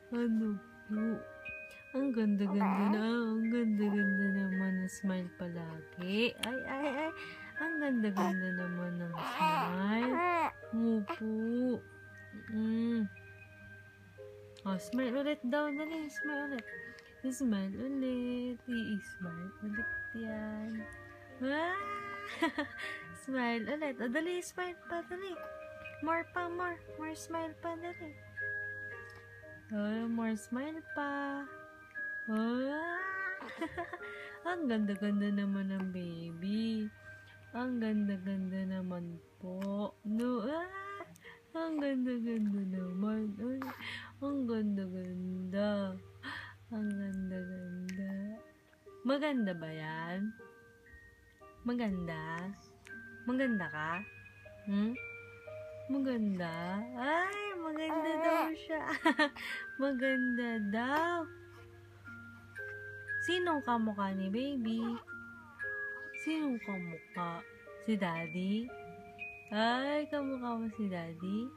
Ano po? Ang ganda-ganda na. Ang ganda-ganda naman ng smile palagi. Ay, ay, ay. Ang ganda-ganda naman ng smile. Opo. Oh, smile ulit daw. Dali, smile ulit. Smile ulit. I-smile ulit yan. Ah! Smile ulit. O, dali, smile pa. Dali. More pa, more. More smile pa. Dali. Oh, more smile pa. Oh. Ang ganda-ganda naman ng baby. Ang ganda-ganda naman po. No, ang ganda-ganda naman. Ay, ang ganda-ganda. Ang ganda-ganda. Maganda ba yan? Maganda? Maganda ka? Maganda? Ay, maganda daw siya. Maganda daw. Sinong kamukha ni baby? Sinong kamukha? Si daddy? Ay, kamukha mo si daddy?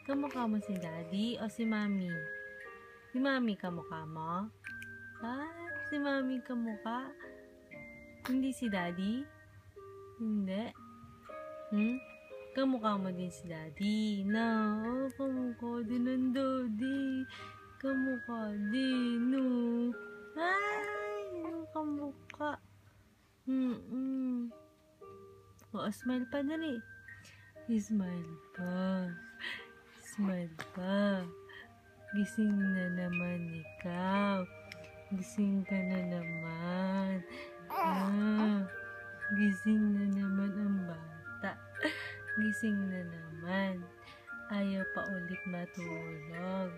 Kamukha mo si daddy o si mami? Si mami kamukha mo? Ah, si mami kamukha? Hindi si daddy? Hindi? Kamukha mo din si daddy? Na, oh, kamukha din ng daddy. Kamukha din, no? Ay, yung kamukha. O, smile pa dali. Smile pa. Smile pa. Gising na naman ikaw. Gising ka na naman. Gising na naman ang bata. Gising na naman. Ayaw pa ulit matulog.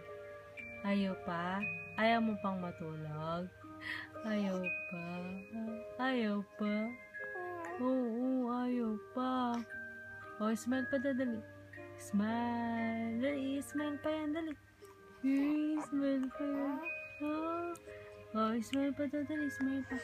Ayaw pa? Ayaw mo pang matulog? Ayaw pa? Ayaw pa? Oo, ayaw pa. O, smile pa dali. Smile. Dali, smile pa yan, dali. Smile pa yan. Oh, smile pa dali, smile pa.